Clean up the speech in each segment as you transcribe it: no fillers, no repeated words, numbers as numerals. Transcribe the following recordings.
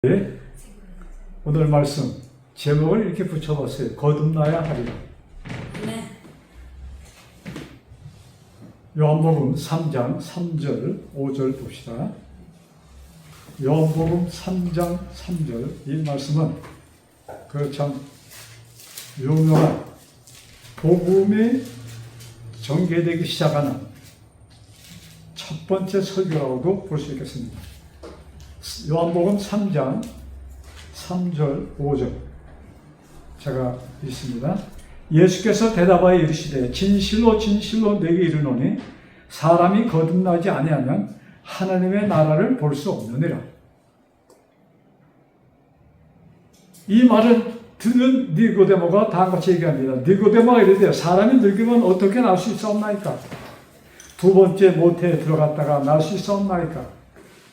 네, 오늘 말씀 제목을 이렇게 붙여봤어요. 거듭나야 하리라. 네. 요한복음 3장 3절 5절 봅시다. 요한복음 3장 3절 이 말씀은 그 참 유명한 복음이 전개되기 시작하는 첫 번째 설교라고도 볼 수 있겠습니다. 요한복음 3장 3절 5절 제가 읽습니다. 예수께서 대답하여 이르시되 진실로 진실로 내게 이르노니 사람이 거듭나지 아니하면 하나님의 나라를 볼 수 없느니라. 이 말을 들은 니고데모가 다음같이 얘기합니다. 니고데모가 이르되 사람이 늙으면 어떻게 날 수 있사옵나이까? 두 번째 모태에 들어갔다가 날 수 있사옵나이까?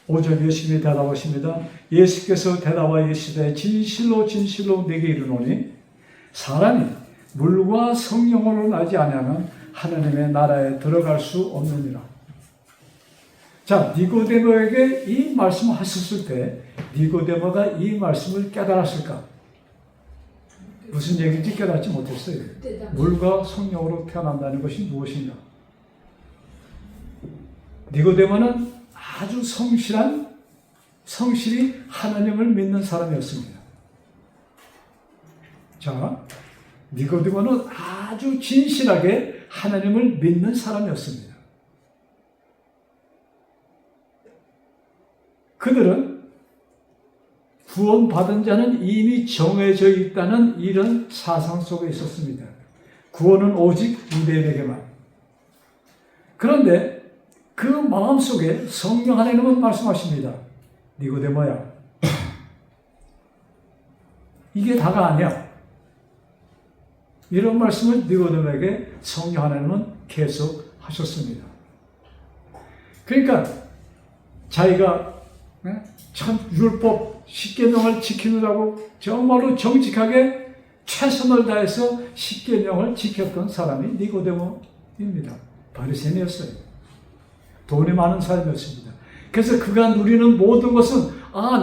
5절 예수님이 대답하십니다. 예수께서 대답하여 이르시되 진실로 진실로 내게 이르노니 사람이 물과 성령으로 나지 아니하면 하나님의 나라에 들어갈 수 없느니라. 자, 니고데모에게 이 말씀을 하셨을 때 니고데모가 이 말씀을 깨달았을까? 무슨 얘기인지 깨닫지 못했어요. 물과 성령으로 태어난다는 것이 무엇인가? 니고데모는 아주 성실히 하나님을 믿는 사람이었습니다. 자, 니고데모는 아주 진실하게 하나님을 믿는 사람이었습니다. 그들은 구원받은 자는 이미 정해져 있다는 이런 사상 속에 있었습니다. 구원은 오직 유대인에게만. 그런데 그 마음속에 성령 하나님은 말씀하십니다. 니고데모야, 이게 다가 아니야. 이런 말씀을 니고데모에게 성령 하나님은 계속 하셨습니다. 그러니까 자기가 참 율법 10계명을 지키느라고 정말로 정직하게 최선을 다해서 10계명을 지켰던 사람이 니고데모입니다. 바리새인이었어요. 돈이 많은 사람이었습니다. 그래서 그가 누리는 모든 것은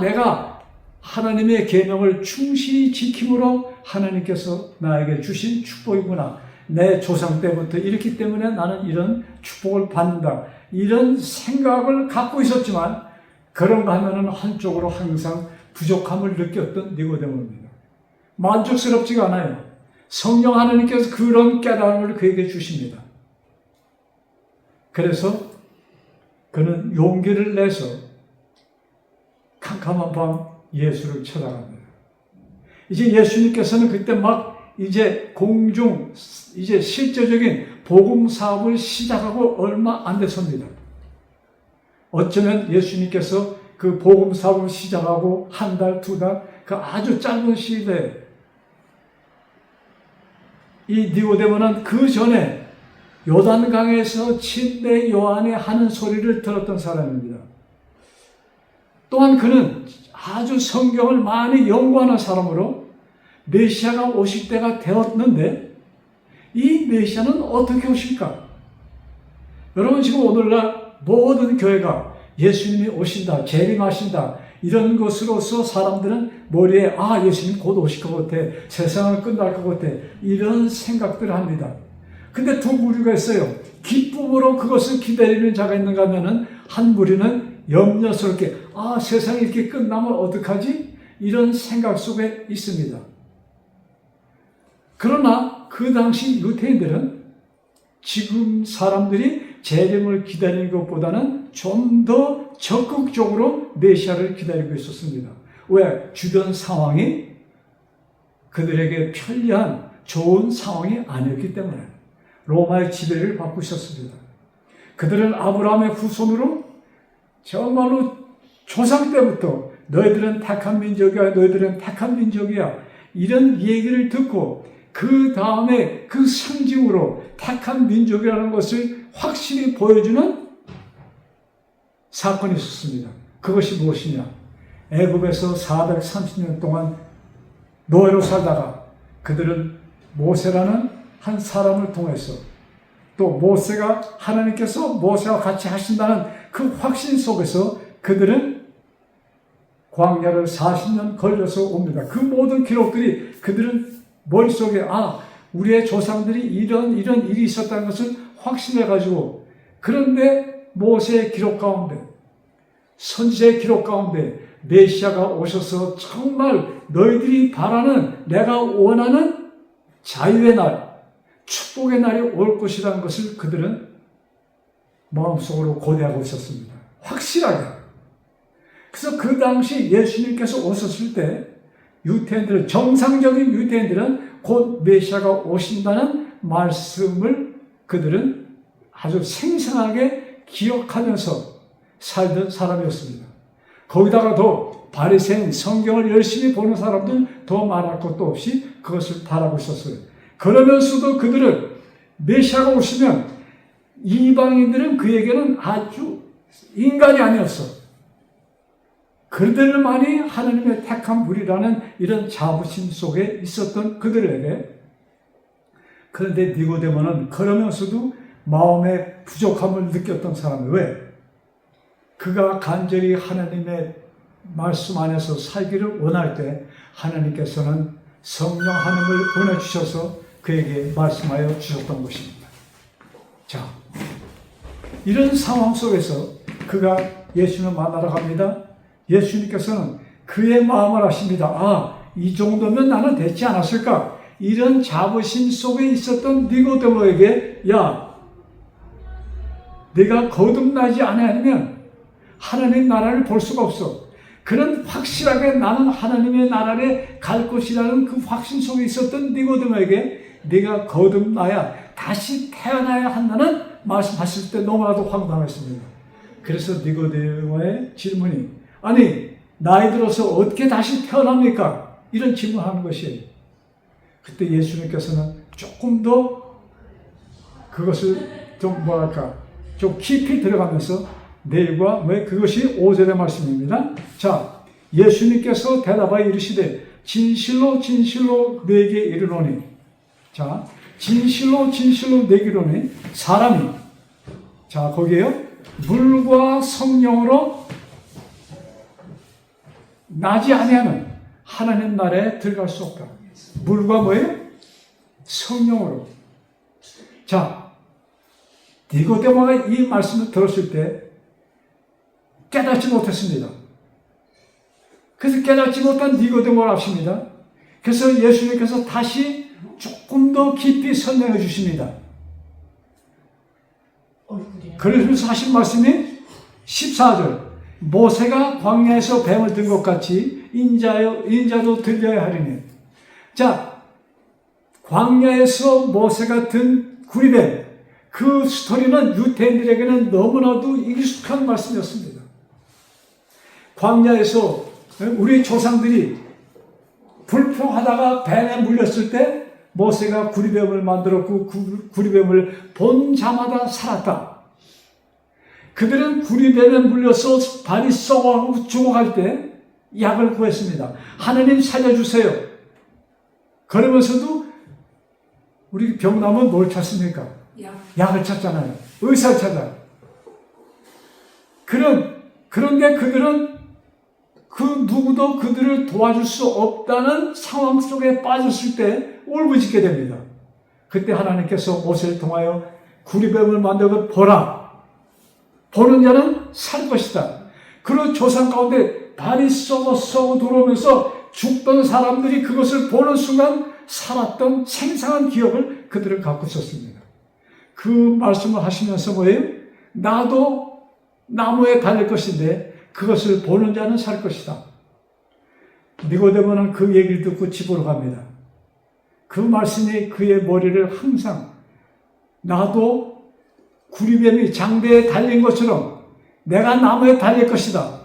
내가 하나님의 계명을 충실히 지킴으로 하나님께서 나에게 주신 축복이구나. 내 조상 때부터 이렇기 때문에 나는 이런 축복을 받는다. 이런 생각을 갖고 있었지만 그런가 하면은 한쪽으로 항상 부족함을 느꼈던 니고데모입니다. 만족스럽지가 않아요. 성령 하나님께서 그런 깨달음을 그에게 주십니다. 그래서 그는 용기를 내서 캄캄한 밤 예수를 찾아갑니다. 이제 예수님께서는 그때 이제 실제적인 복음 사업을 시작하고 얼마 안 됐습니다. 어쩌면 예수님께서 그 복음 사업을 시작하고 한 달, 두 달, 그 아주 짧은 시대에 이 니고데모는 그 전에 요단강에서 침례 요한이 하는 소리를 들었던 사람입니다. 또한 그는 아주 성경을 많이 연구하는 사람으로 메시아가 오실 때가 되었는데 이 메시아는 어떻게 오실까? 여러분 지금 오늘날 모든 교회가 예수님이 오신다, 재림하신다 이런 것으로서 사람들은 머리에 예수님 곧 오실 것 같아, 세상은 끝날 것 같아 이런 생각들을 합니다. 근데 두 무리가 있어요. 기쁨으로 그것을 기다리는 자가 있는가 하면은 한 무리는 염려스럽게 세상이 이렇게 끝나면 어떡하지? 이런 생각 속에 있습니다. 그러나 그 당시 유대인들은 지금 사람들이 재림을 기다리는 것보다는 좀 더 적극적으로 메시아를 기다리고 있었습니다. 왜? 주변 상황이 그들에게 편리한 좋은 상황이 아니었기 때문에 로마의 지배를 받고 있었습니다. 그들은 아브라함의 후손으로 정말로 조상 때부터 너희들은 택한 민족이야, 너희들은 택한 민족이야 이런 얘기를 듣고 그 다음에 그 상징으로 택한 민족이라는 것을 확실히 보여주는 사건이 있었습니다. 그것이 무엇이냐? 애굽에서 430년 동안 노예로 살다가 그들은 모세라는 한 사람을 통해서 또 모세가 하나님께서 모세와 같이 하신다는 그 확신 속에서 그들은 광야를 40년 걸려서 옵니다. 그 모든 기록들이 그들은 머릿속에 우리의 조상들이 이런 일이 있었다는 것을 확신해가지고, 그런데 모세의 기록 가운데, 선지자의 기록 가운데 메시아가 오셔서 정말 너희들이 바라는, 내가 원하는 자유의 날, 축복의 날이 올 것이라는 것을 그들은 마음속으로 고대하고 있었습니다. 확실하게. 그래서 그 당시 예수님께서 오셨을 때 유대인들은, 정상적인 유대인들은 곧 메시아가 오신다는 말씀을 그들은 아주 생생하게 기억하면서 살던 사람이었습니다. 거기다가 더 바리새인, 성경을 열심히 보는 사람들 더 말할 것도 없이 그것을 바라고 있었어요. 그러면서도 그들은 메시아가 오시면 이방인들은 그에게는 아주 인간이 아니었어. 그들만이 하나님의 택한 무리라는 이런 자부심 속에 있었던 그들에게, 그런데 니고데모는 그러면서도 마음의 부족함을 느꼈던 사람이에요. 왜? 그가 간절히 하나님의 말씀 안에서 살기를 원할 때 하나님께서는 성령 하나님을 보내주셔서 그에게 말씀하여 주셨던 것입니다. 자, 이런 상황 속에서 그가 예수님을 만나러 갑니다. 예수님께서는 그의 마음을 아십니다. 이 정도면 나는 됐지 않았을까? 이런 자부심 속에 있었던 니고데모에게, 야, 내가 거듭나지 않으면 하나님의 나라를 볼 수가 없어. 그런 확실하게 나는 하나님의 나라에 갈 것이라는 그 확신 속에 있었던 니고데모에게 네가 거듭나야, 다시 태어나야 한다는 말씀하실 때 너무나도 황당했습니다. 그래서 니고데모의 질문이, 아니 나이 들어서 어떻게 다시 태어납니까? 이런 질문하는 것이에요. 그때 예수님께서는 조금 더 그것을 좀 깊이 들어가면서 내일과 왜 그것이 5절의 말씀입니다. 자, 예수님께서 대답하여 이르시되 진실로 진실로 내게 이르노니, 자, 진실로 진실로 내게 이르노니 사람이, 자 거기에요, 물과 성령으로 나지 아니하면 하나님 나라에 들어갈 수 없다. 물과 뭐예요? 성령으로. 자, 니고데모가 이 말씀을 들었을 때 깨닫지 못했습니다. 그래서 깨닫지 못한 니고데모를 아십니다. 그래서 예수님께서 다시 조금 더 깊이 설명해 주십니다. 그러면서 하신 말씀이 14절, 모세가 광야에서 뱀을 든 것 같이 인자도 들려야 하리니. 자, 광야에서 모세가 든 구리뱀, 그 스토리는 유대인들에게는 너무나도 익숙한 말씀이었습니다. 광야에서 우리 조상들이 불평하다가 뱀에 물렸을 때 모세가 구리뱀을 만들었고 그 구리뱀을 본 자마다 살았다. 그들은 구리뱀에 물려서 발이 썩어가고 죽어갈 때 약을 구했습니다. 하나님 살려주세요. 그러면서도 우리 병나면 뭘 찾습니까? 약을 찾잖아요. 의사를 찾아요. 그런데 그들은 그 누구도 그들을 도와줄 수 없다는 상황 속에 빠졌을 때 울부짖게 됩니다. 그때 하나님께서 모세를 통하여 구리뱀을 만들고 보라. 보는 자는 살 것이다. 그런 조상 가운데 발이 썩어 들어오면서 죽던 사람들이 그것을 보는 순간 살았던 생생한 기억을 그들은 갖고 있었습니다. 그 말씀을 하시면서 뭐예요? 나도 나무에 달릴 것인데 그것을 보는 자는 살 것이다. 니고데모는 그 얘기를 듣고 집으로 갑니다. 그 말씀이 그의 머리를 항상, 나도 구리뱀이 장대에 달린 것처럼 내가 나무에 달릴 것이다.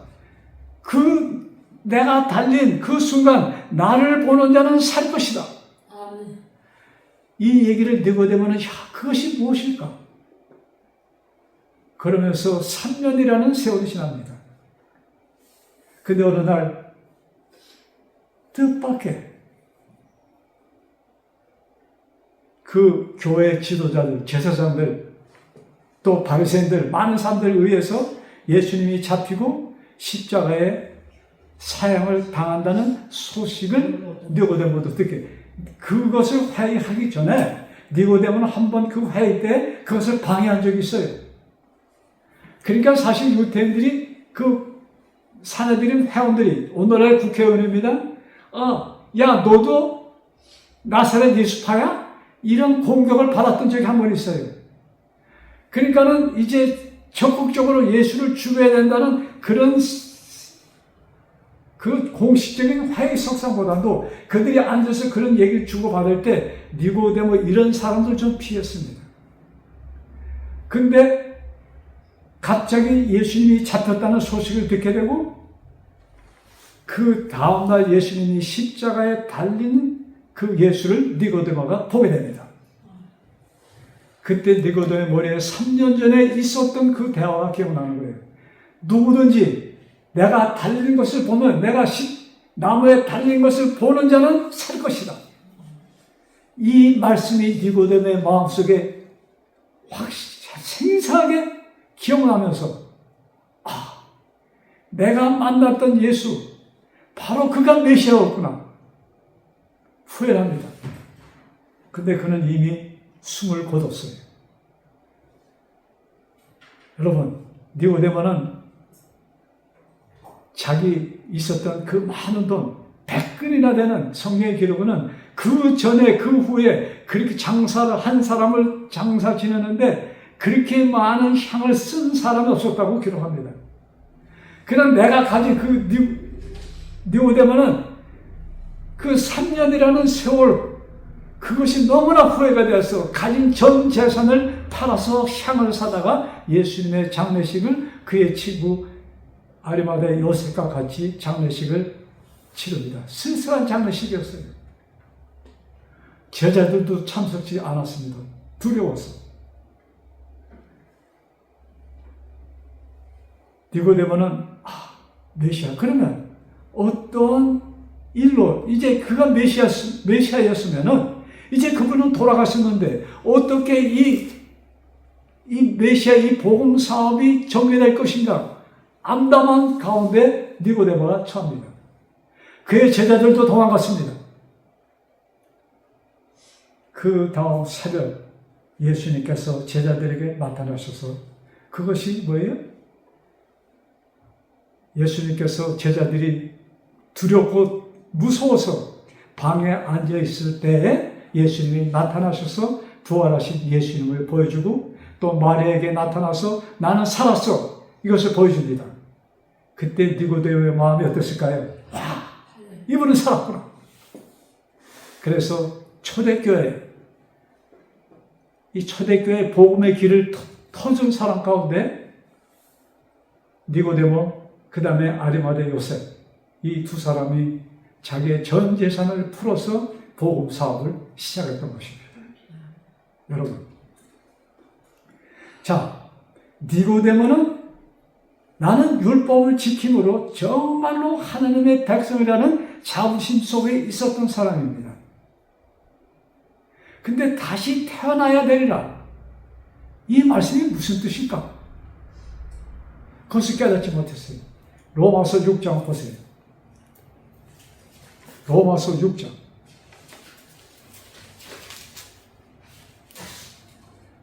내가 달린 그 순간 나를 보는 자는 살 것이다. 이 얘기를 니고데모는 그것이 무엇일까? 그러면서 3년이라는 세월이 지납니다. 근데 어느 날 뜻밖의 그 교회 지도자들, 제사장들, 또 바리새인들, 많은 사람들에 의해서 예수님이 잡히고 십자가에 사형을 당한다는 소식을 니고데모도 듣게, 그것을 회의하기 전에 니고데모는 한번 그 회의 때 그것을 방해한 적이 있어요. 그러니까 사실 유대인들이, 그 사내들인 회원들이, 오늘날 국회의원입니다. 야, 너도 나사렛 예수파야? 이런 공격을 받았던 적이 한 번 있어요. 그러니까는 이제 적극적으로 예수를 죽여야 된다는 그런 그 공식적인 회의 석상보다도 그들이 앉아서 그런 얘기를 주고받을 때 니고데모 이런 사람들 좀 피했습니다. 근데 갑자기 예수님이 잡혔다는 소식을 듣게 되고, 그 다음날 예수님이 십자가에 달린 그 예수를 니고데모가 보게 됩니다. 그때 니고데모의 머리에 3년 전에 있었던 그 대화가 기억나는 거예요. 누구든지 내가 달린 것을 보면, 내가 나무에 달린 것을 보는 자는 살 것이다. 이 말씀이 니고데모의 마음속에 생생하게 기억나면서, 내가 만났던 예수, 바로 그가 메시아였구나. 후회를 합니다. 근데 그는 이미 숨을 거뒀어요. 여러분, 니고데모는 자기 있었던 그 많은 돈, 100근이나 되는 성경의 기록은 그 전에 그 후에 그렇게 장사를 한 사람을 장사 지내는데 그렇게 많은 향을 쓴 사람이 없었다고 기록합니다. 그냥 내가 가진 그 니고데모는 그 3년이라는 세월, 그것이 너무나 후회가 되어서 가진 전 재산을 팔아서 향을 사다가 예수님의 장례식을 그의 친구 아리마다의 요셉과 같이 장례식을 치릅니다. 쓸쓸한 장례식이었어요. 제자들도 참석지 않았습니다. 두려워서. 니고데모는 메시아, 그러면 어떤 일로, 이제 그가 메시아였으면은 이제 그분은 돌아가셨는데 어떻게 이 메시아, 이 복음 사업이 전개될 것인가? 암담한 가운데 니고데모가 처합니다. 그의 제자들도 도망갔습니다. 그 다음 새벽 예수님께서 제자들에게 나타나셔서, 그것이 뭐예요? 예수님께서 제자들이 두렵고 무서워서 방에 앉아 있을 때에 예수님이 나타나셔서 부활하신 예수님을 보여주고, 또 마리아에게 나타나서 나는 살았어, 이것을 보여줍니다. 그때 니고데모의 마음이 어땠을까요? 와, 이분은 살았구나. 그래서 초대교회, 이 초대교회 복음의 길을 터준 사람 가운데 니고데모, 그 다음에 아리마대 요셉, 이 두 사람이 자기의 전 재산을 풀어서 복음 사업을 시작했던 것입니다. 여러분, 자, 니고데모는 나는 율법을 지킴으로 정말로 하나님의 백성이라는 자부심 속에 있었던 사람입니다. 근데 다시 태어나야 되리라. 이 말씀이 무슨 뜻일까? 그것을 깨닫지 못했어요. 로마서 6장 보세요. 로마서 6장.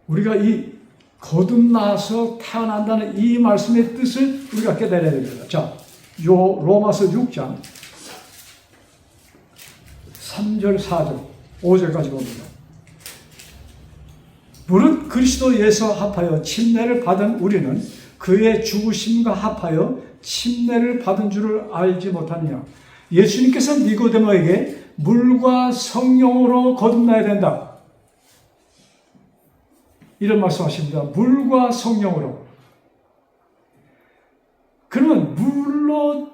우리가 이 거듭나서 태어난다는 이 말씀의 뜻을 우리가 깨달아야 됩니다. 자, 요 로마서 6장 3절, 4절, 5절까지 봅니다. 무릇 그리스도 예수와 합하여 침례를 받은 우리는 그의 죽으심과 합하여 침례를 받은 줄을 알지 못하느냐. 예수님께서 니고데모에게 물과 성령으로 거듭나야 된다, 이런 말씀하십니다. 물과 성령으로. 그러면 물로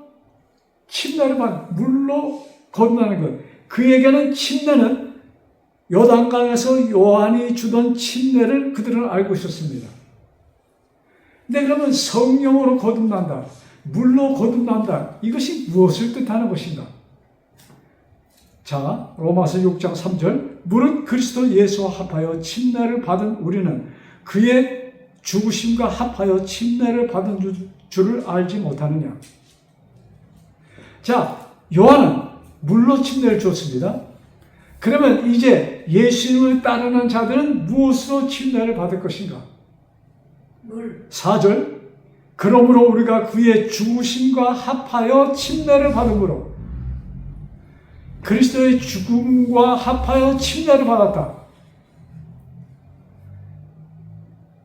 침례를 물로 거듭나는 것. 그에게는 침례는 요단강에서 요한이 주던 침례를 그들은 알고 있었습니다. 근데 그러면 성령으로 거듭난다, 물로 거듭난다, 이것이 무엇을 뜻하는 것인가? 자, 로마서 6장 3절. 무릇 그리스도 예수와 합하여 침례를 받은 우리는 그의 죽으심과 합하여 침례를 받은 줄을 알지 못하느냐. 자, 요한은 물로 침례를 줬습니다. 그러면 이제 예수님을 따르는 자들은 무엇으로 침례를 받을 것인가? 물. 4절. 그러므로 우리가 그의 죽으심과 합하여 침례를 받음으로 그리스도의 죽음과 합하여 침례를 받았다.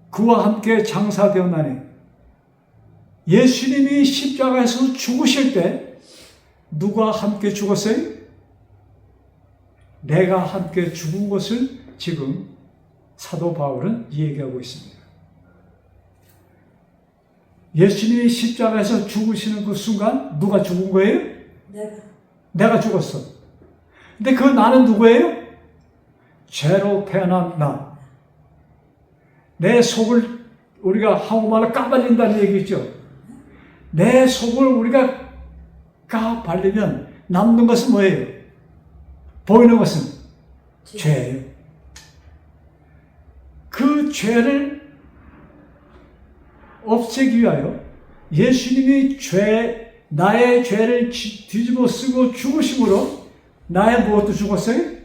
그와 함께 장사되었나니 예수님이 십자가에서 죽으실 때 누가 함께 죽었어요? 내가 함께 죽은 것을 지금 사도 바울은 얘기하고 있습니다. 예수님이 십자가에서 죽으시는 그 순간 누가 죽은 거예요? 내가 죽었어. 근데 그 나는 누구예요? 죄로 태어난 나. 내 속을 우리가 한국말로 까발린다는 얘기죠. 내 속을 우리가 까발리면 남는 것은 뭐예요? 보이는 것은 죄예요. 그 죄를 없애기 위하여 예수님이 나의 죄를 뒤집어 쓰고 죽으심으로 나의 무엇도 죽었어요?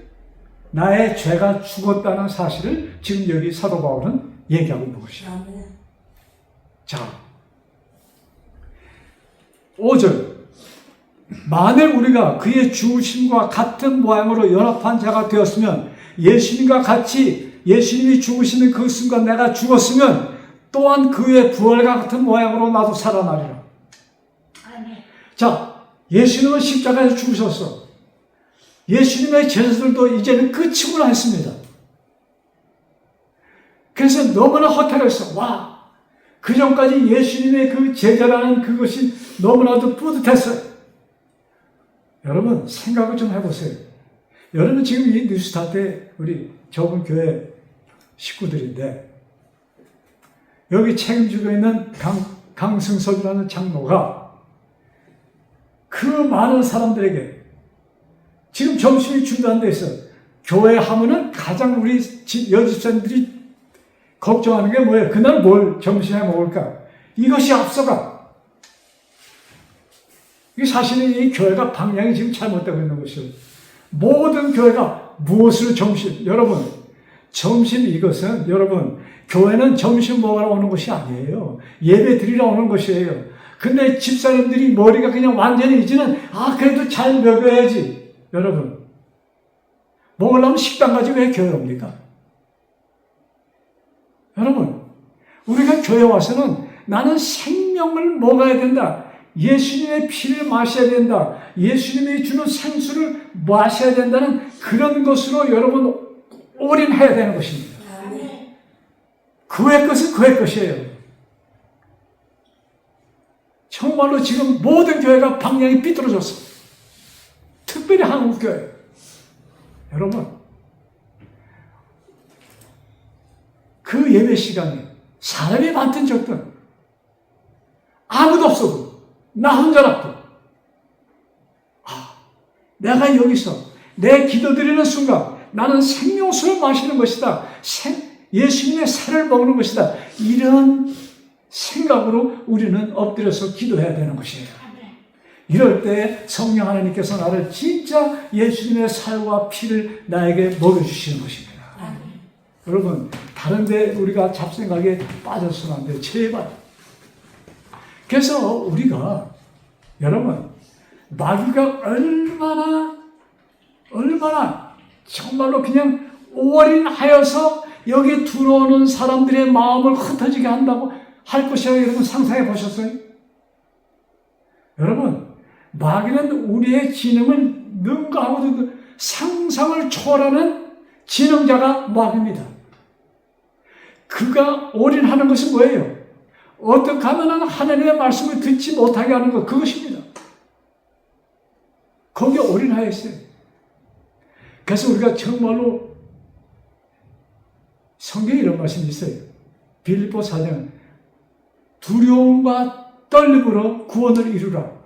나의 죄가 죽었다는 사실을 지금 여기 사도 바울은 얘기하고 있는 것이야. 자, 5절. 만일 우리가 그의 죽으심과 같은 모양으로 연합한 자가 되었으면 예수님과 같이 예수님이 죽으시는 그 순간 내가 죽었으면 또한 그의 부활과 같은 모양으로 나도 살아나리라. 자, 예수님은 십자가에서 죽으셨어. 예수님의 제자들도 이제는 끝이구나 했습니다. 그래서 너무나 허탈했어. 와, 그 전까지 예수님의 그 제자라는 그것이 너무나도 뿌듯했어요. 여러분 생각을 좀 해보세요. 여러분 지금 이 뉴스타트에 우리 적은 교회 식구들인데 여기 책임지고 있는 강승섭이라는 장로가 그 많은 사람들에게 지금 점심이 준비한 데 있어. 교회 하면은 가장 우리 여집사님들이 걱정하는 게 뭐예요? 그날 뭘 점심에 먹을까? 이것이 앞서가. 이 사실은 이 교회가 방향이 지금 잘못되고 있는 것이요. 모든 교회가 무엇을 여러분, 점심 이것은, 여러분, 교회는 점심 먹으러 오는 것이 아니에요. 예배 드리러 오는 것이에요. 근데 집사님들이 머리가 그냥 완전히 이제는, 그래도 잘 먹여야지. 여러분, 먹으려면 식당 가지 왜 교회 옵니까? 여러분, 우리가 교회 와서는 나는 생명을 먹어야 된다. 예수님의 피를 마셔야 된다. 예수님이 주는 생수를 마셔야 된다는 그런 것으로 여러분 올인해야 되는 것입니다. 그의 것은 그의 것이에요. 정말로 지금 모든 교회가 방향이 삐뚤어졌어. 특별히 한국교회. 여러분, 그 예배 시간에 사람이 많든 적든 아무도 없어도 나 혼자라도 내가 여기서 내 기도드리는 순간 나는 생명수를 마시는 것이다. 예수님의 살을 먹는 것이다. 이런 생각으로 우리는 엎드려서 기도해야 되는 것이에요. 이럴 때 성령 하나님께서 나를 진짜 예수님의 살과 피를 나에게 먹여주시는 것입니다. 여러분, 다른데 우리가 잡생각에 빠져서는 안 돼요. 제발. 그래서 우리가 여러분 마귀가 얼마나 정말로 그냥 올인하여서 여기 들어오는 사람들의 마음을 흩어지게 한다고 할 것이라고 여러분 상상해 보셨어요? 여러분, 마귀는 우리의 지능을 능가하고도 상상을 초월하는 지능자가 마귀입니다. 그가 올인하는 것은 뭐예요? 어떻게 하면 하나님의 말씀을 듣지 못하게 하는 것, 그것입니다. 거기에 올인하여 있어요. 그래서 우리가 정말로 성경에 이런 말씀이 있어요. 빌립보 4장 두려움과 떨림으로 구원을 이루라.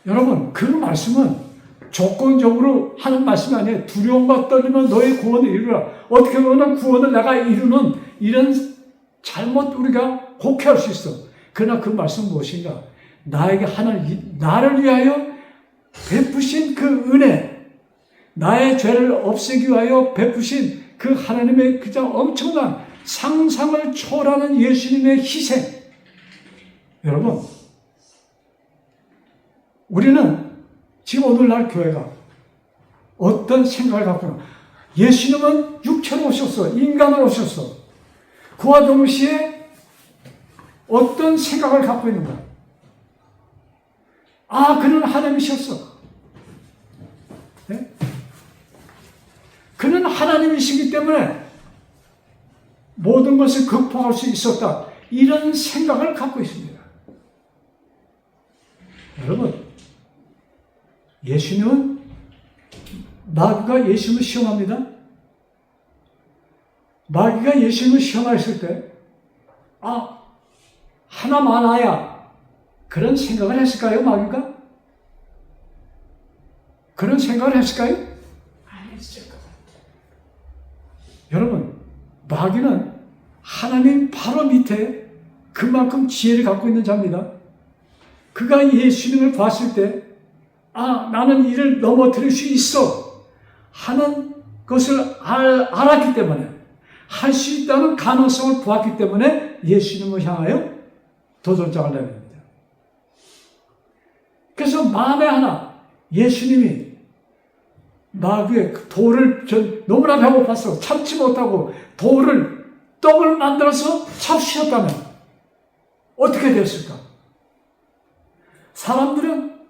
여러분, 그 말씀은 조건적으로 하는 말씀이 아니에요. 두려움과 떨리면 너의 구원을 이루라. 어떻게 보면 구원을 내가 이루는 이런 잘못 우리가 곡해할 수 있어. 그러나 그 말씀은 무엇인가? 나에게 나를 위하여 베푸신 그 은혜, 나의 죄를 없애기 위하여 베푸신 그 하나님의 그저 엄청난 상상을 초월하는 예수님의 희생. 여러분, 우리는 지금 오늘날 교회가 어떤 생각을 갖고 있나? 예수님은 육체로 오셨어. 인간으로 오셨어. 그와 동시에 어떤 생각을 갖고 있는가? 그는 하나님이셨어. 네? 그는 하나님이시기 때문에 모든 것을 극복할 수 있었다. 이런 생각을 갖고 있습니다. 여러분, 예수님은 마귀가 예수님을 시험합니다. 마귀가 예수님을 시험했을 때 하나 많아야 그런 생각을 했을까요, 마귀가? 그런 생각을 했을까요? 안 했을 것 같아요. 여러분, 마귀는 하나님 바로 밑에 그만큼 지혜를 갖고 있는 자입니다. 그가 예수님을 봤을 때, 나는 이를 넘어뜨릴 수 있어 하는 것을 알았기 때문에, 할 수 있다는 가능성을 보았기 때문에 예수님을 향하여 도전장을 내립니다. 그래서 만에 하나 예수님이 마귀의 돌을 너무나 배고팠어. 참지 못하고 떡을 만들어서 잡수셨다면 어떻게 됐을까? 사람들은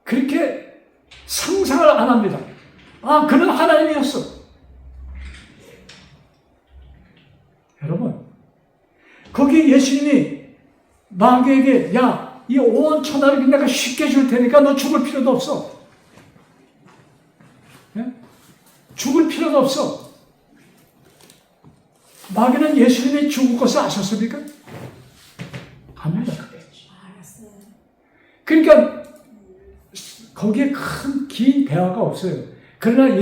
그렇게 상상을 안 합니다. 그는 하나님이었어. 여러분, 거기 예수님이 마귀에게 이 온 천하를 내가 쉽게 줄 테니까 너 죽을 필요도 없어. 예? 죽을 필요도 없어. 마귀는 예수님이 죽을 것을 아셨습니까? 압니다. 알았어요. 그러니까 거기에 긴 대화가 없어요. 그러나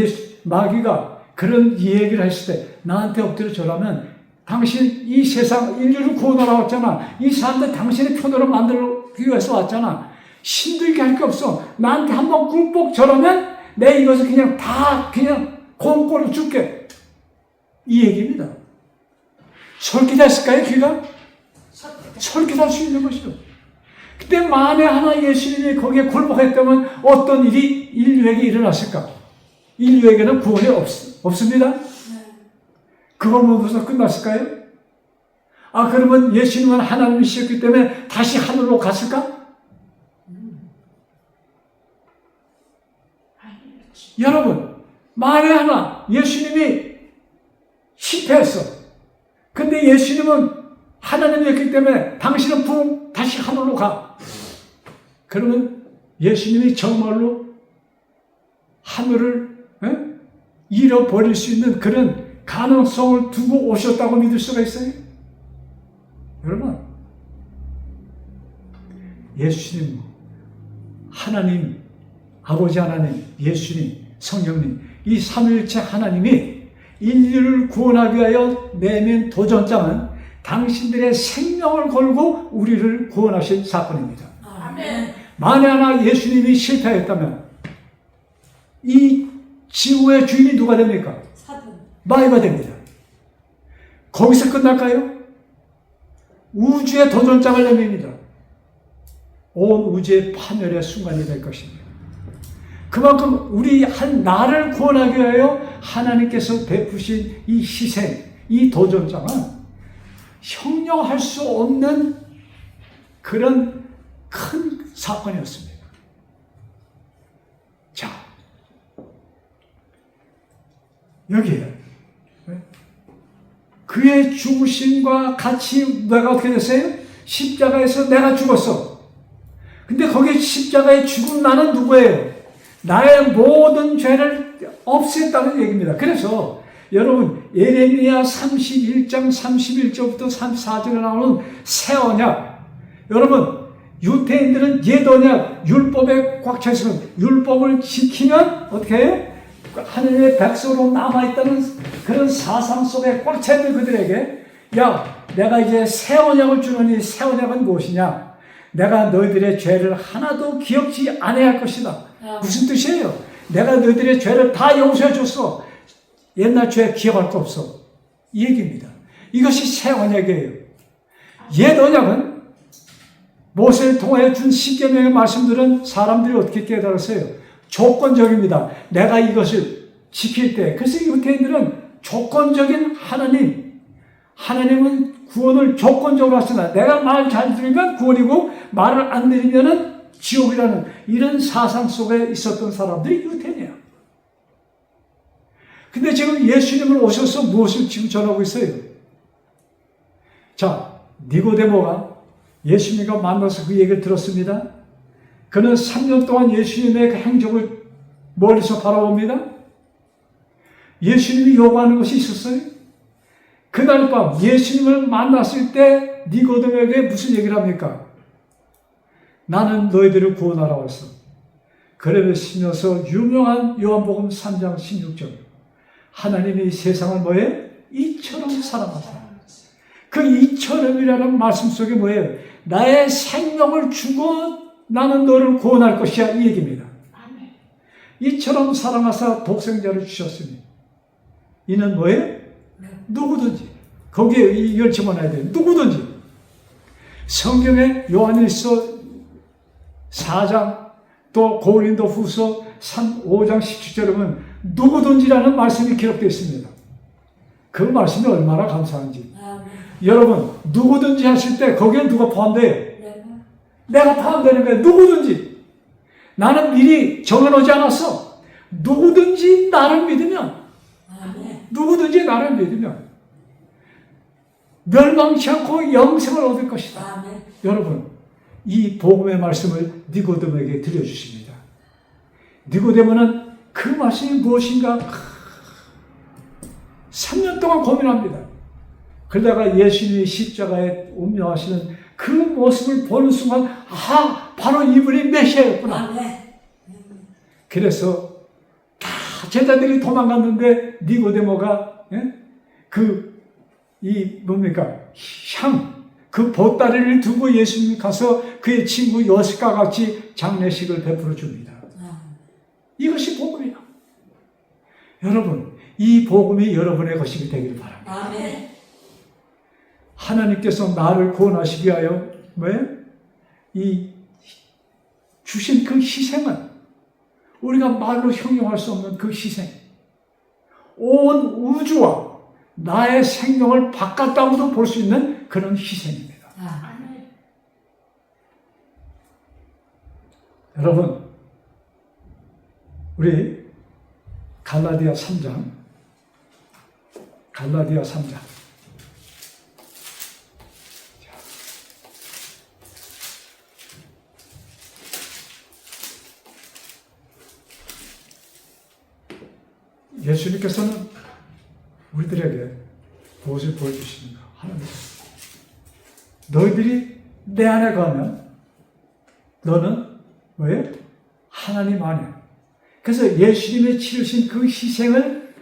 마귀가 그런 얘기를 했을 때 나한테 엎드려 절하면 당신 이 세상 인류를 구원하러 왔잖아. 이 사람들 당신의 편으로 만들기 위해서 왔잖아. 힘들게 할 게 없어. 나한테 한번 꿀뻑 절하면 내 이것을 그냥 공고로 줄게. 이 얘기입니다. 솔깃했을까요, 귀가? 솔깃할 수 있는 것이죠. 그때 만에 하나 예수님이 거기에 굴복했다면 어떤 일이 인류에게 일어났을까? 인류에게는 구원이 없습니다. 그걸로서 끝났을까요? 그러면 예수님은 하나님이셨기 때문에 다시 하늘로 갔을까? 여러분, 만에 하나 예수님이 실패했어. 근데 예수님은 하나님이었기 때문에 당신은 다시 하늘로 가. 그러면 예수님이 정말로 하늘을 잃어버릴 수 있는 그런 가능성을 두고 오셨다고 믿을 수가 있어요? 여러분, 예수님, 하나님, 아버지 하나님, 예수님, 성령님, 이 삼위일체 하나님이 인류를 구원하기 위하여 내민 도전장은 당신들의 생명을 걸고 우리를 구원하신 사건입니다. 아멘. 만에 하나 예수님이 실패했다면 이 지구의 주인이 누가 됩니까? 사돈. 마귀가 됩니다. 거기서 끝날까요? 우주의 도전장을 내밉니다. 온 우주의 파멸의 순간이 될 것입니다. 그만큼 나를 구원하기 위하여 하나님께서 베푸신 이 희생, 이 도전장은 형용할 수 없는 그런 큰 사건이었습니다. 자, 여기에 그의 죽으심과 같이 내가 어떻게 됐어요? 십자가에서 내가 죽었어. 근데 거기에 십자가에 죽은 나는 누구예요? 나의 모든 죄를 없앴다는 얘기입니다. 그래서 여러분, 예레미야 31장 31절부터 34절에 나오는 새 언약, 여러분, 유대인들은 옛 언약, 율법에 꽉 차 있으면 율법을 지키면 어떻게 해요? 하나님의 백성으로 남아있다는 그런 사상 속에 꽉 차 있는 그들에게 야, 내가 이제 새 언약을 주노니 새 언약은 무엇이냐? 내가 너희들의 죄를 하나도 기억지 아니할 것이다. 무슨 뜻이에요? 내가 너희들의 죄를 다 용서해 줬어. 옛날 죄 기억할 거 없어. 이 얘기입니다. 이것이 새 언약이에요. 옛 언약은 모세를 통하여 준 십계명의 말씀들은 사람들이 어떻게 깨달았어요? 조건적입니다. 내가 이것을 지킬 때. 그래서 유대인들은 조건적인 하나님은 구원을 조건적으로 하시나 내가 말 잘 들으면 구원이고 말을 안 들으면 지옥이라는 이런 사상 속에 있었던 사람들이 유대인이야. 근데 지금 예수님을 오셔서 무엇을 지금 전하고 있어요? 자, 니고데모가 예수님과 만나서 그 얘기를 들었습니다. 그는 3년 동안 예수님의 그 행적을 멀리서 바라봅니다. 예수님이 요구하는 것이 있었어요. 그날 밤 예수님을 만났을 때 니고데모에게 무슨 얘기를 합니까? 나는 너희들을 구원하러 왔어. 그러면서 유명한 요한복음 3장 16절 하나님이 세상을 뭐예요? 이처럼 사랑하사. 그 이처럼이라는 말씀 속에 뭐예요? 나의 생명을 주고 나는 너를 구원할 것이야 이 얘기입니다. 이처럼 사랑하사 독생자를 주셨으니 이는 뭐예요? 누구든지 거기에 이걸 집어넣어야 돼요. 누구든지 성경에 요한일서 4장 또 고린도 후서 5장 17절에 보면 누구든지라는 말씀이 기록되어 있습니다. 그 말씀이 얼마나 감사한지. 여러분 누구든지 하실 때 거기에 누가 포함돼요? 내가 포함되는 거예요. 누구든지. 나는 미리 정해놓지 않았어. 누구든지 나를 믿으면 누구든지 나를 믿으면 멸망치 않고 영생을 얻을 것이다. 여러분 이 복음의 말씀을 니고데모에게 들려주십니다. 니고데모는 그 말씀이 무엇인가 3년 동안 고민합니다. 그러다가 예수님이 십자가에 운명하시는 그 모습을 보는 순간 바로 이분이 메시아였구나. 그래서 다 제자들이 도망갔는데 니고데모가 그 보따리를 두고 예수님이 가서 그의 친구 요셉과 같이 장례식을 베풀어 줍니다. 이것이 복음이야. 여러분, 이 복음이 여러분의 것이 되기를 바랍니다. 아멘. 하나님께서 나를 구원하시기 위하여 주신 그 희생은 우리가 말로 형용할 수 없는 그 희생. 온 우주와 나의 생명을 바꿨다고도 볼 수 있는 그런 희생입니다. 아멘. 여러분, 우리 갈라디아 3장 예수님께서는 우리들에게 무엇을 보여주십니까? 하나님, 너희들이 내 안에 가면 너는 뭐예요? 하나님 안에. 그래서 예수님이 치르신 그 희생을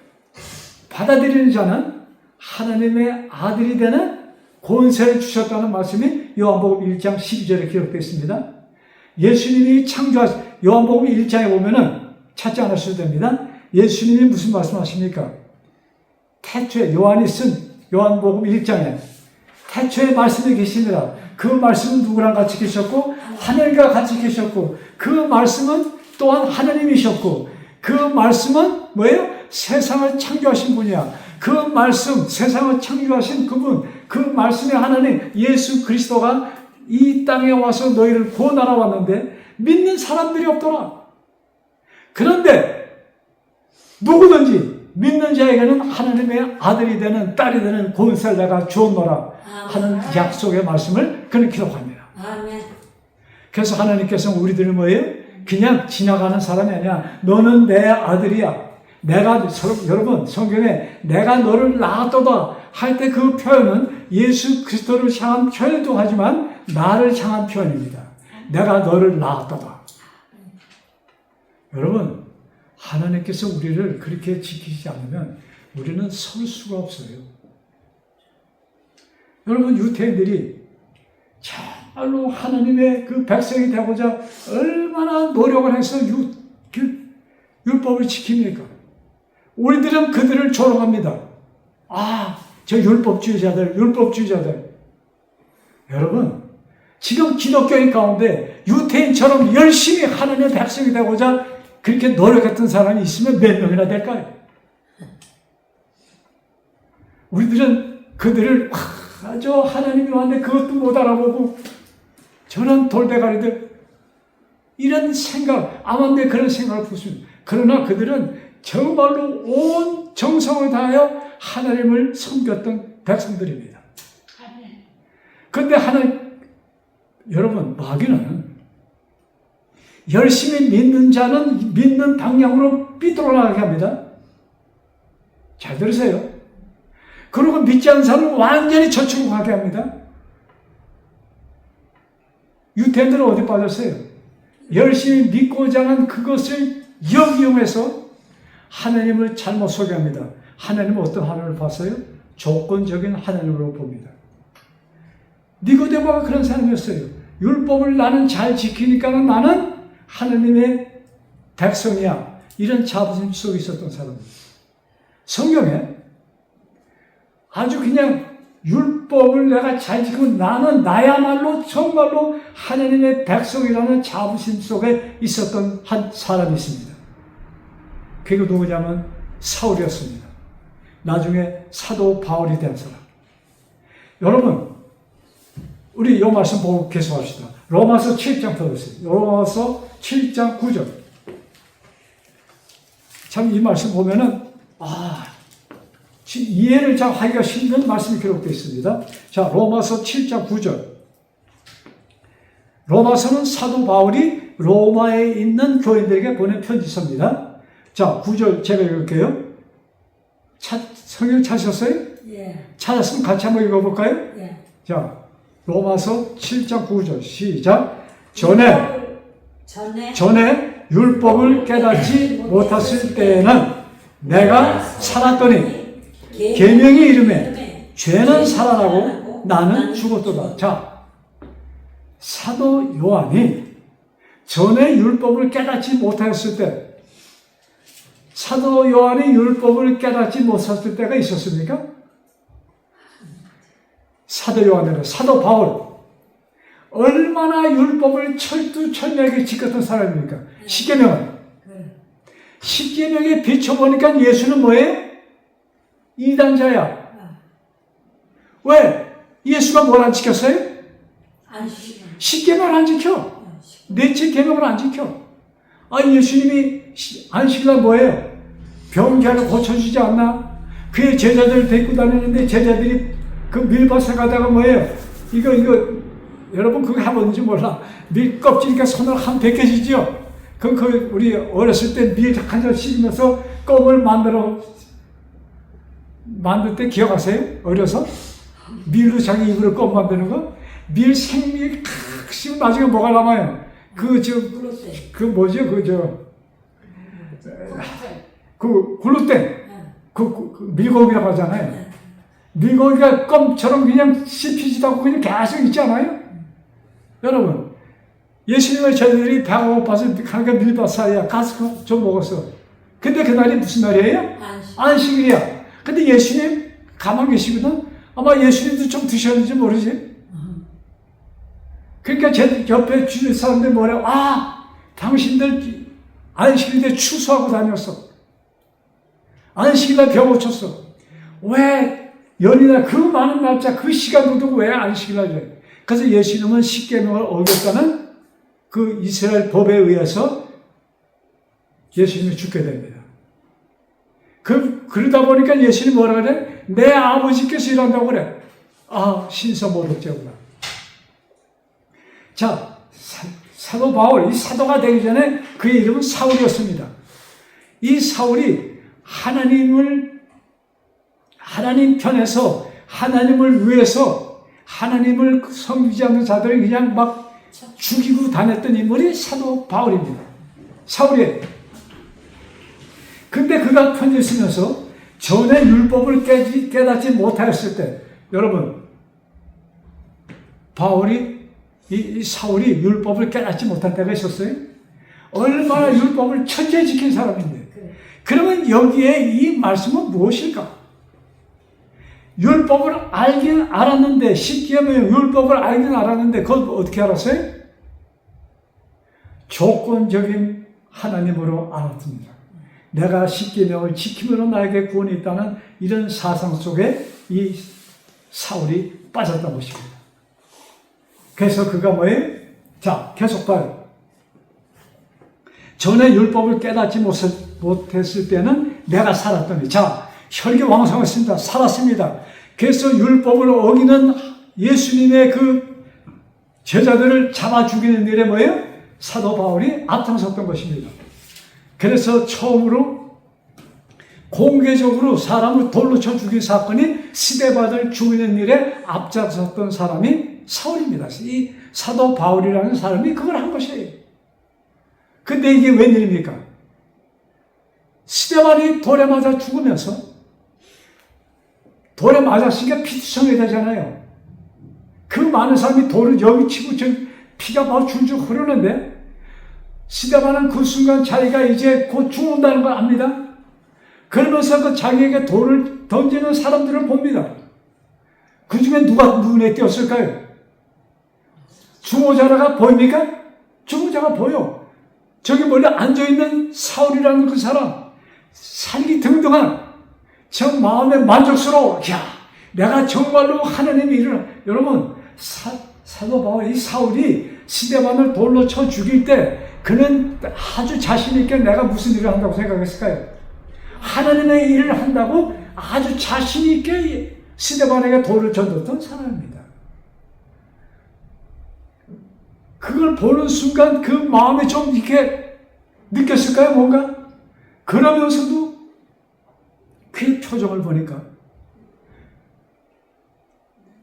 받아들이는 자는 하나님의 아들이 되는 권세를 주셨다는 말씀이 요한복음 1장 12절에 기록되어 있습니다. 예수님이 요한복음 1장에 보면은 찾지 않으셔도 됩니다. 예수님이 무슨 말씀하십니까? 태초에 요한이 쓴 요한복음 1장에 태초에 말씀이 계시니라. 그 말씀은 누구랑 같이 계셨고 하늘과 같이 계셨고 그 말씀은 또한 하나님이셨고 그 말씀은 뭐예요? 세상을 창조하신 분이야. 그 말씀, 세상을 창조하신 그분, 그 말씀의 하나님 예수 그리스도가 이 땅에 와서 너희를 구원하러 왔는데 믿는 사람들이 없더라. 그런데 누구든지 믿는 자에게는 하나님의 아들이 되는 딸이 되는 권세를 내가 주었노라 하는 약속의 말씀을 그는 기록합니다. 아멘. 그래서 하나님께서 우리들을 뭐예요? 그냥 지나가는 사람이 아니야. 너는 내 아들이야. 여러분 성경에 내가 너를 낳았도다 할 때 그 표현은 예수 그리스도를 향한 표현도 하지만 나를 향한 표현입니다. 내가 너를 낳았도다. 여러분 하나님께서 우리를 그렇게 지키지 않으면 우리는 설 수가 없어요. 여러분, 유대인들이 정말로 하나님의 그 백성이 되고자 얼마나 노력을 해서 율법을 지킵니까? 우리들은 그들을 조롱합니다. 아, 저 율법주의자들. 여러분, 지금 기독교인 가운데 유대인처럼 열심히 하나님의 백성이 되고자 그렇게 노력했던 사람이 있으면 몇 명이나 될까요? 우리들은 그들을 저 하나님이 왔는데 그것도 못 알아보고 저런 돌대가리들 이런 생각, 아마도 그런 생각을 품습니다. 그러나 그들은 정말로 온 정성을 다하여 하나님을 섬겼던 백성들입니다. 그런데 여러분, 마귀는 열심히 믿는 자는 믿는 방향으로 삐뚤어나가게 합니다. 잘 들으세요. 그리고 믿지 않는 사람은 완전히 저축을 가게 합니다. 유대인들은 어디 빠졌어요? 열심히 믿고자 하는 그것을 이용해서 하나님을 잘못 소개합니다. 하나님은 어떤 하나님을 봤어요? 조건적인 하나님으로 봅니다. 니고데모가 그런 사람이었어요. 율법을 나는 잘 지키니까 나는 하나님의 백성이야. 이런 자부심 속에 있었던 사람입니다. 성경에 아주 그냥 율법을 내가 잘 지키고 나는 나야말로 정말로 하나님의 백성이라는 자부심 속에 있었던 한 사람이 있습니다. 그게 누구냐면 사울이었습니다. 나중에 사도 바울이 된 사람. 여러분, 우리 이 말씀 보고 계속합시다. 로마서 7장 펴보세요. 로마서 7장 9절. 참 이 말씀 보면은 이해를 잘 하기가 힘든 말씀이 기록되어 있습니다. 자, 로마서 7장 9절. 로마서는 사도 바울이 로마에 있는 교인들에게 보낸 편지서입니다. 자, 9절 제가 읽을게요. 성경 찾으셨어요? 예. 찾았으면 같이 한번 읽어볼까요? 예. 자, 로마서 7장 9절 시작. 전에 율법을 깨닫지 못했을 때에는 내가 살았더니 계명의 이름에 죄는 살아나고 나는 죽었도다. 자, 사도 요한이 전에 율법을 깨닫지 못했을 때, 사도 요한이 율법을 깨닫지 못했을 때가 있었습니까? 사도 요한은 사도 바울 얼마나 율법을 철두철미하게 지켰던 사람입니까? 십계명에 비춰보니까 예수는 뭐예요? 이단자야. 왜? 예수가 뭘 안 지켰어요? 십계명을 안 지켜. 넷째 계명을 안 지켜. 예수님이 안식일날 뭐예요? 병자를 고쳐주지 않나? 그의 제자들을 데리고 다니는데 제자들이 그 밀밭에 가다가 뭐예요? 이거 여러분 그거 해봤는지 몰라. 밀 껍질이니까 손으로 한 벗겨지죠? 그럼 우리 어렸을 때 밀 한 점 씹으면서 껌을 만들 때 기억하세요? 어려서? 밀로 자기 입으로 껌 만드는 거? 밀 생밀 칵 씹으면 나중에 뭐가 남아요? 글루텐. 밀고기라고 하잖아요. 밀고기가 껌처럼 그냥 씹히지도 않고 그냥 계속 있지 않아요? 여러분, 예수님의 제자들이 배가 고파서 가니까 밀밭 사이에 가서 좀 먹었어. 근데 그날이 무슨 날이에요? 안식일이야. 근데 예수님 가만 계시거든? 아마 예수님도 좀 드셨는지 모르지? 그러니까 제 옆에 주변 사람들이 뭐래요? 당신들 안식일에 추수하고 다녔어. 안식일날 병 고쳤어. 왜 연이나 그 많은 날짜 그 시간도 왜 안식일날 해? 그래서 예수님은 십계명을 어겼다는 그 이스라엘 법에 의해서 예수님이 죽게 됩니다. 그러다 보니까 예수님이 뭐라 그래? 내 아버지께서 일한다고 그래. 신서모독죄구나. 자, 사도 바울, 이 사도가 되기 전에 그의 이름은 사울이었습니다. 이 사울이 하나님 편에서 하나님을 위해서 하나님을 섬기지 않는 자들을 그냥 막 죽이고 다녔던 인물이 사도 바울입니다. 사울이에요. 근데 그가 편지를 쓰면서 전에 율법을 깨닫지 못하였을 때, 여러분, 바울이 이 사울이 율법을 깨닫지 못할 때가 있었어요. 얼마나 율법을 철저히 지킨 사람인데. 그러면 여기에 이 말씀은 무엇일까? 율법을 알긴 알았는데, 쉽게 하면 율법을 알긴 알았는데 그걸 어떻게 알았어요? 조건적인 하나님으로 알았습니다. 내가 십계명을 지킴으로 나에게 구원이 있다는 이런 사상 속에 이 사울이 빠졌던 것입니다. 그래서 그가 뭐예요? 자, 계속 봐요. 전에 율법을 깨닫지 못했을 때는 내가 살았더니, 자, 혈기왕성했습니다. 살았습니다. 그래서 율법을 어기는 예수님의 그 제자들을 잡아 죽이는 일에 뭐예요? 사도 바울이 앞장섰던 것입니다. 그래서 처음으로 공개적으로 사람을 돌로 쳐 죽인 사건이 스데반을 죽이는 일에 앞장섰던 사람이 사울입니다. 이 사도 바울이라는 사람이 그걸 한 것이에요. 근데 이게 웬일입니까? 스데반이 돌에 맞아 죽으면서, 돌에 맞았으니까 피투성이 되잖아요. 그 많은 사람이 돌을 여기 치고 피가 막 줄줄 흐르는데, 스데반은 그 순간 자기가 이제 곧 죽는다는 걸 압니다. 그러면서 그 자기에게 돌을 던지는 사람들을 봅니다. 그 중에 누가 눈에 띄었을까요? 주모자가 보입니까? 주모자가 보여. 저기 멀리 앉아있는 사울이라는 그 사람, 살기 등등한, 저 마음에 만족스러워. 야, 내가 정말로 하나님의 일을, 여러분, 사도 바울, 이 사울이 스데반을 돌로 쳐 죽일 때 그는 아주 자신있게 내가 무슨 일을 한다고 생각했을까요? 하나님의 일을 한다고 아주 자신있게 스데반에게 돌을 던졌던 사람입니다. 그걸 보는 순간 그 마음에 좀 이렇게 느꼈을까요? 뭔가? 그러면서도 그 표정을 보니까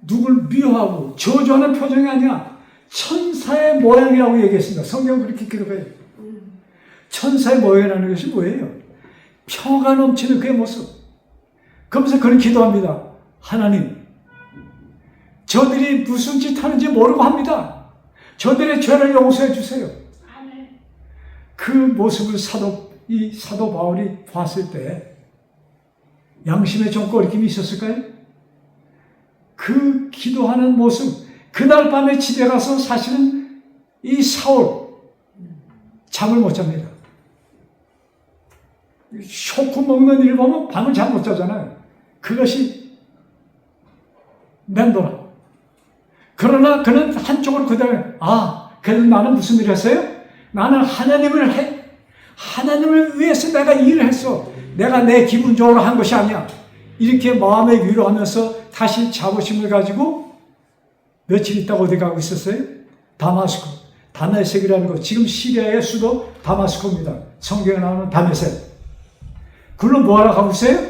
누굴 미워하고 저주하는 표정이 아니야. 천사의 모양이라고 얘기했습니다. 성경은 그렇게 기록해요. 천사의 모양이라는 것이 뭐예요? 평화가 넘치는 그의 모습. 그러면서 그는 기도합니다. 하나님, 저들이 무슨 짓 하는지 모르고 합니다. 저들의 죄를 용서해 주세요. 그 모습을 이 사도 바울이 봤을 때 양심에 좀 꺼리낌이 있었을까요? 그 기도하는 모습, 그날 밤에 집에 가서 사실은 이 사울 잠을 못 잡니다. 쇼크 먹는 일 보면 밤을 잠 못 자잖아요. 그것이 맴돌아. 그러나 그는 한쪽으로 그다음에 그래도 나는 무슨 일을 했어요? 나는 하나님을 위해서 내가 일을 했어. 내가 내 기분 좋으로 한 것이 아니야. 이렇게 마음에 위로하면서 다시 자부심을 가지고 며칠 있다가 어디 가고 있었어요? 다마스코. 다메섹이라는 거. 지금 시리아의 수도 다마스코입니다. 성경에 나오는 다메섹. 그걸로 뭐하러 가고 있어요?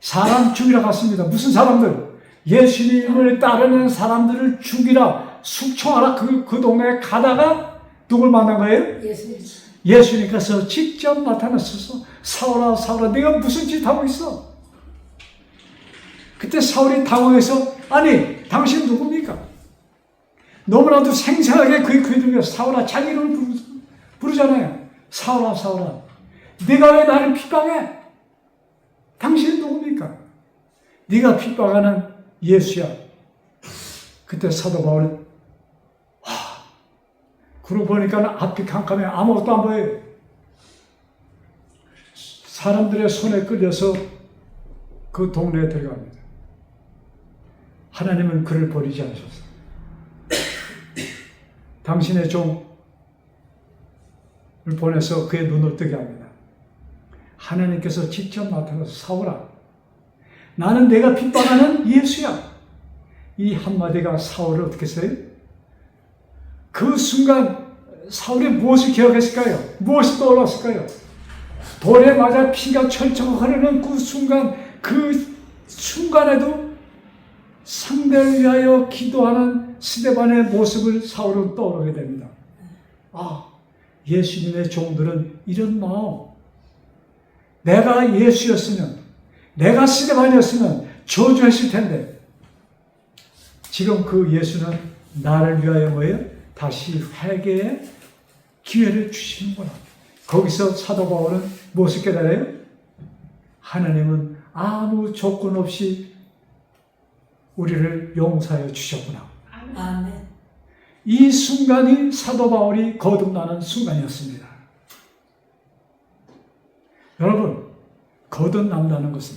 사람 죽이러 갔습니다. 무슨 사람들? 예수님을 따르는 사람들을 죽이라, 숙청하라 그 동네에 가다가 누굴 만난 거예요? 예수님께서 직접 나타나셔서 사울아, 사울아, 네가 무슨 짓 하고 있어? 그때 사울이 당황해서 아니, 당신 누굽니까? 너무나도 생생하게 그의 귀에 들려 사울아, 자기 이름을 부르잖아요. 사울아, 사울아, 네가 왜 나를 핍박해? 당신은 누굽니까? 네가 핍박하는 예수야. 그때 사도 바울은 그러고 보니까 앞이 캄캄해. 아무것도 안 보여요. 사람들의 손에 끌려서 그 동네에 들어갑니다. 하나님은 그를 버리지 않으셨어요. 당신의 종을 보내서 그의 눈을 뜨게 합니다. 하나님께서 직접 나타나서 사울아, 나는 내가 핍박하는 예수야. 이 한마디가 사울을 어떻게 했어요? 그 순간 사울이 무엇을 기억했을까요? 무엇이 떠올랐을까요? 돌에 맞아 피가 철철 흐르는 그 순간에도 상대를 위하여 기도하는 스데반의 모습을 사울은 떠오르게 됩니다. 예수님의 종들은 이런 마음. 내가 예수였으면, 내가 스데반이었으면 저주했을 텐데, 지금 그 예수는 나를 위하여 뭐예요? 다시 회개의 기회를 주시는구나. 거기서 사도 바울은 무엇을 깨달아요? 하나님은 아무 조건 없이 우리를 용서하여 주셨구나. 아멘. 이 순간이 사도 바울이 거듭나는 순간이었습니다. 여러분, 거듭난다는 것은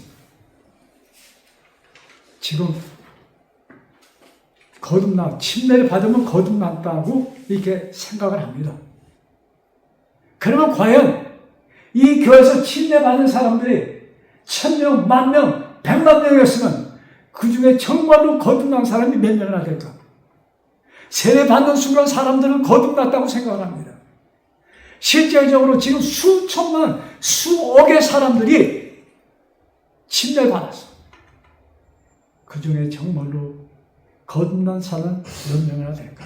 지금 침례를 받으면 거듭났다고 이렇게 생각을 합니다. 그러면 과연 이 교회에서 침례 받은 사람들이 1000명, 10,000명, 1,000,000명이었으면 그 중에 정말로 거듭난 사람이 몇 명이나 될까? 세례 받는 순간 사람들은 거듭났다고 생각을 합니다. 실제적으로 지금 수천만, 수억의 사람들이 침례를 받았어. 그 중에 정말로 거듭난 사람은 몇 명이나 될까?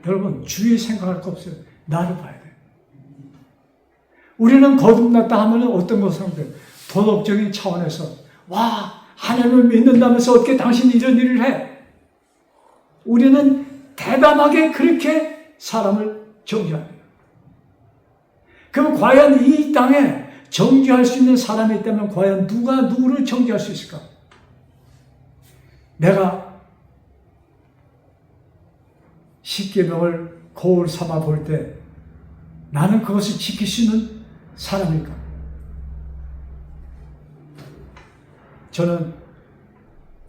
여러분, 주위 생각할 거 없어요. 나를 봐야 돼. 우리는 거듭났다 하면 어떤 것을 생각해요? 도덕적인 차원에서, 와, 하나님을 믿는다면서 어떻게 당신이 이런 일을 해? 우리는 대담하게 그렇게 사람을 정죄합니다. 그럼 과연 이 땅에 정죄할 수 있는 사람이 있다면 과연 누가 누구를 정죄할 수 있을까? 내가 십계명을 거울 삼아 볼 때 나는 그것을 지킬 수 있는 사람일까? 저는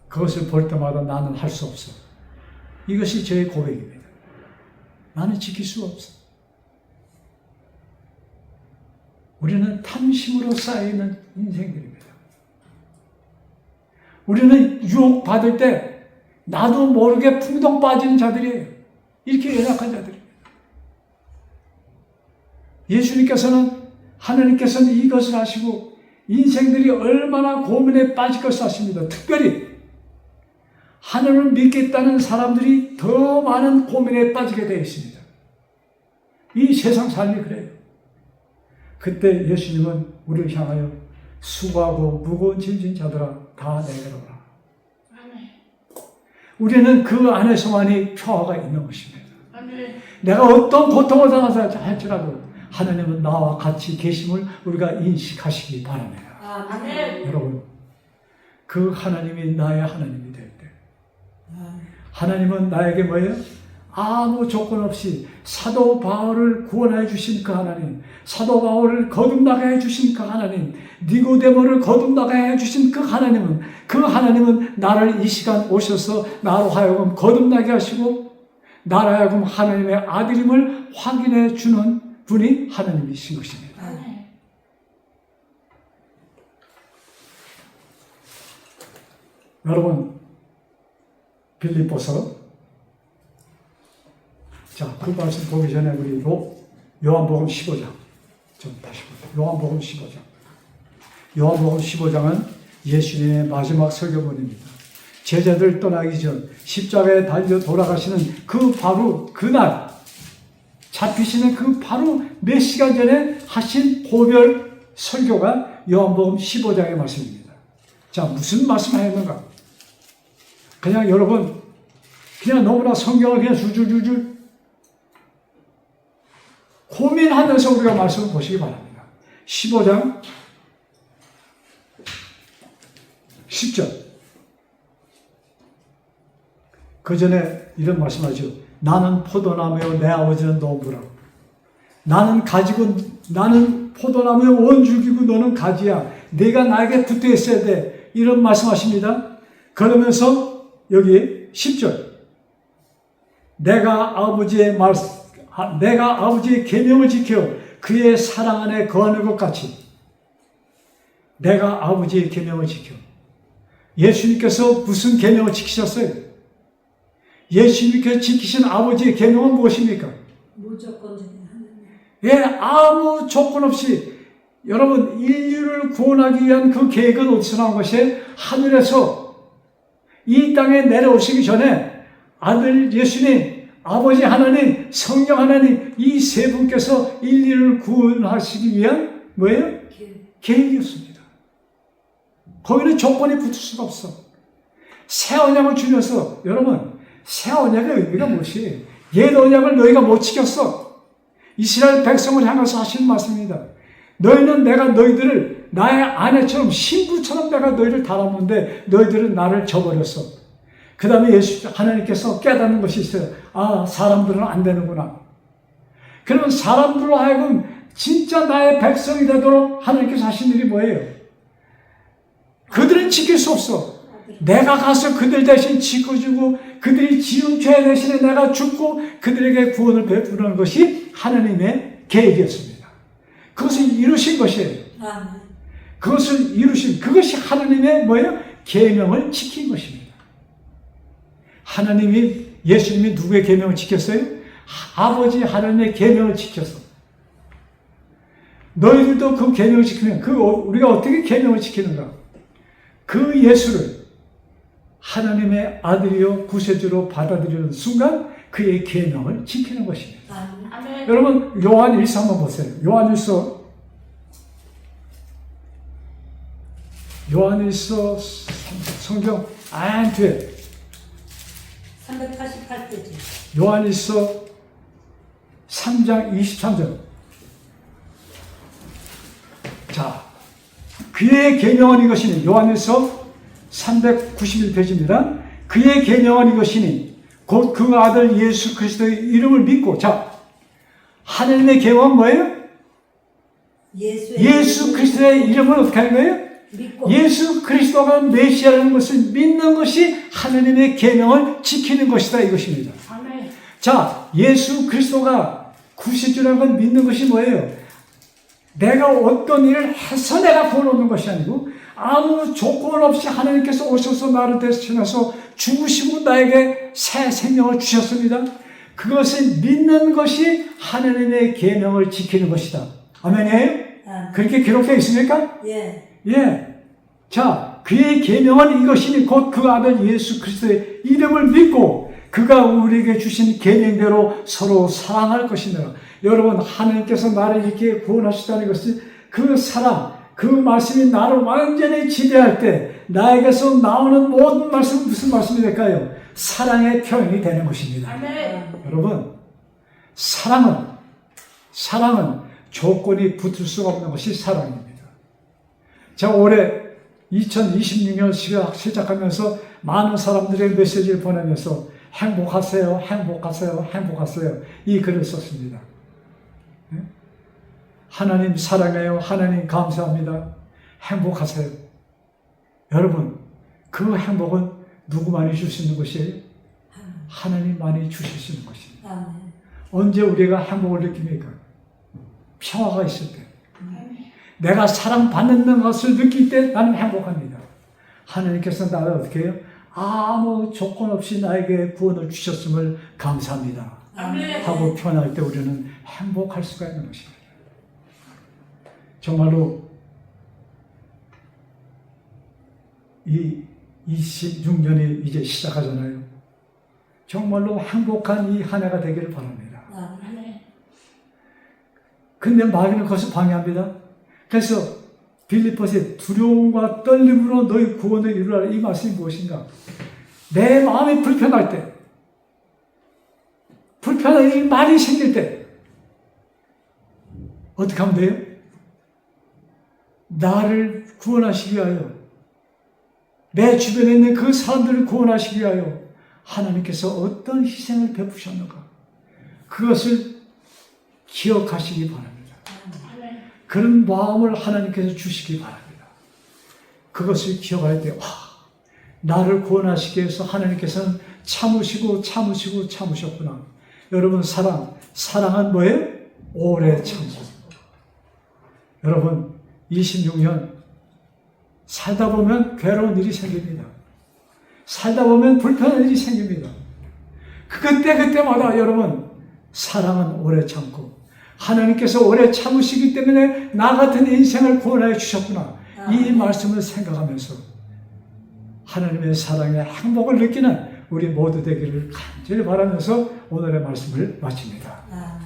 그것을 볼 때마다 나는 할 수 없어. 이것이 저의 고백입니다. 나는 지킬 수가 없어. 우리는 탐심으로 쌓여있는 인생들입니다. 우리는 유혹받을 때 나도 모르게 풍덩 빠지는 자들이에요. 이렇게 연약한 자들입니다. 하나님께서는 이것을 아시고 인생들이 얼마나 고민에 빠질 것을 아십니다. 특별히 하나님을 믿겠다는 사람들이 더 많은 고민에 빠지게 되어 있습니다. 이 세상 삶이 그래요. 그때 예수님은 우리를 향하여 수고하고 무거운 짐진 자들아 다 내게로 오라. 우리는 그 안에서만이 평화가 있는 것입니다. 내가 어떤 고통을 당하자 할지라도 하나님은 나와 같이 계심을 우리가 인식하시기 바랍니다. 아멘. 여러분, 그 하나님이 나의 하나님이 될 때, 하나님은 나에게 뭐예요? 아무 조건 없이 사도 바울을 구원해 주신 그 하나님, 사도 바울을 거듭나게 해 주신 그 하나님, 니고데모를 거듭나게 해 주신 그 하나님은 나를 이 시간 오셔서 나로 하여금 거듭나게 하시고 나로 하여금 하나님의 아들임을 확인해 주는 분이 하나님이신 것입니다. 여러분, 빌립보서, 자, 그 말씀 보기 전에 우리 요한복음 15장 좀 다시 볼게요. 요한복음 15장. 요한복음 15장은 예수님의 마지막 설교문입니다. 제자들 떠나기 전 십자가에 달려 돌아가시는 바로 그날 잡히시는 바로 몇 시간 전에 하신 고별 설교가 요한복음 15장의 말씀입니다. 자, 무슨 말씀을 했는가? 그냥 여러분, 그냥 너무나 성경을 그냥 줄줄줄줄 고민하면서 우리가 말씀을 보시기 바랍니다. 15장 10절. 그 전에 이런 말씀하죠. 나는 포도나무요 내 아버지는 농부라고. 나는 포도나무의 원줄기고 너는 가지야. 네가 나에게 붙어 있어야 돼. 이런 말씀하십니다. 그러면서 여기 10절. 내가 아버지의 계명을 지켜 그의 사랑 안에 거하는 것 같이 내가 아버지의 계명을 지켜. 예수님께서 무슨 계명을 지키셨어요? 예수님께서 지키신 아버지의 계명은 무엇입니까? 무조건적인 하나님. 예, 아무 조건 없이 여러분 인류를 구원하기 위한 그 계획은 어디서 나온 것이 하늘에서 이 땅에 내려오시기 전에 아들 예수님, 아버지 하나님, 성령 하나님 이 세 분께서 인류를 구원하시기 위한 뭐예요? 계획이었습니다. 거기는 조건이 붙을 수가 없어. 새 언약을 주면서 여러분 새 언약의 의미가 무엇이에요? 옛 언약을 너희가 못 지켰어. 이스라엘 백성을 향해서 하시는 말씀입니다. 너희는 내가 너희들을 나의 아내처럼 신부처럼 내가 너희를 달았는데 너희들은 나를 저버렸어. 그 다음에 하나님께서 깨닫는 것이 있어요. 아, 사람들은 안 되는구나. 그러면 사람들로 하여금 진짜 나의 백성이 되도록 하나님께서 하신 일이 뭐예요? 그들은 지킬 수 없어. 내가 가서 그들 대신 지켜주고 그들이 지은 죄 대신에 내가 죽고 그들에게 구원을 베푸는 것이 하나님의 계획이었습니다. 그것을 이루신 것이에요. 그것을 이루신, 그것이 하나님의 뭐예요? 계명을 지킨 것입니다. 예수님이 누구의 계명을 지켰어요? 아버지 하나님의 계명을 지켰어. 너희들도 그 계명을 지키면, 우리가 어떻게 계명을 지키는가? 그 예수를 하나님의 아들이요 구세주로 받아들이는 순간 그의 계명을 지키는 것입니다. 아멘. 여러분 요한 1서 한번 보세요. 요한 1서 성경 뒤에 388페이지. 요한 1서 3장 23절. 자, 그의 계명은 이것이니, 요한일서 391페이지입니다. 그의 계명은 이것이니 곧 그 아들 예수 그리스도의 이름을 믿고, 자, 하나님의 계명은 뭐예요? 예수 그리스도의 이름을 어떻게 하는 거예요? 믿고. 예수 그리스도가 메시아라는 것을 믿는 것이 하나님의 계명을 지키는 것이다, 이것입니다. 아멘. 자, 예수 그리스도가 구세주라는 걸 믿는 것이 뭐예요? 내가 어떤 일을 해서 내가 구원 얻는 것이 아니고 아무 조건 없이 하나님께서 오셔서 나를 대신해서 죽으시고 나에게 새 생명을 주셨습니다. 그것을 믿는 것이 하나님의 계명을 지키는 것이다. 아멘이에요? 그렇게 기록되어 있습니까? 예. 예. 자, 그의 계명은 이것이니 곧 그 아들 예수 그리스도의 이름을 믿고 그가 우리에게 주신 계명대로 서로 사랑할 것이니라. 여러분, 하나님께서 나를 이렇게 구원하시다는 것이 그 사랑, 그 말씀이 나를 완전히 지배할 때 나에게서 나오는 모든 말씀은 무슨 말씀이 될까요? 사랑의 표현이 되는 것입니다. 아멘. 여러분, 사랑은 조건이 붙을 수가 없는 것이 사랑입니다. 제가 올해 2026년 시작하면서 많은 사람들의 메시지를 보내면서 행복하세요, 행복하세요, 행복하세요, 이 글을 썼습니다. 하나님 사랑해요, 하나님 감사합니다, 행복하세요. 여러분, 그 행복은 누구만이 줄 수 있는 것이에요? 하나님만이 주실 수 있는 것입니다. 아멘. 언제 우리가 행복을 느낍니까? 평화가 있을 때. 내가 사랑받는 것을 느낄 때 나는 행복합니다. 하나님께서 나를 어떻게 해요? 아무 조건 없이 나에게 구원을 주셨음을 감사합니다. 아멘. 하고 표현할 때 우리는 행복할 수가 있는 것입니다. 정말로 이 26년이 이제 시작하잖아요. 정말로 행복한 이 한 해가 되기를 바랍니다. 아멘. 근데 마귀는 그것을 방해합니다. 그래서 빌립보서에 두려움과 떨림으로 너희 구원을 이루라, 이 말씀이 무엇인가? 내 마음이 불편할 때, 불편한 일이 많이 생길 때 어떻게 하면 돼요? 나를 구원하시기 위하여, 내 주변에 있는 그 사람들을 구원하시기 위하여 하나님께서 어떤 희생을 베푸셨는가, 그것을 기억하시기 바랍니다. 그런 마음을 하나님께서 주시기 바랍니다. 그것을 기억할 때, 나를 구원하시기 위해서 하나님께서는 참으셨구나. 여러분, 사랑은 뭐예요? 오래 참고. 여러분, 26년 살다 보면 괴로운 일이 생깁니다. 살다 보면 불편한 일이 생깁니다. 그때마다 여러분, 사랑은 오래 참고, 하나님께서 오래 참으시기 때문에 나 같은 인생을 구원하여 주셨구나, 이 말씀을 생각하면서 하나님의 사랑의 행복을 느끼는 우리 모두 되기를 간절히 바라면서 오늘의 말씀을 마칩니다.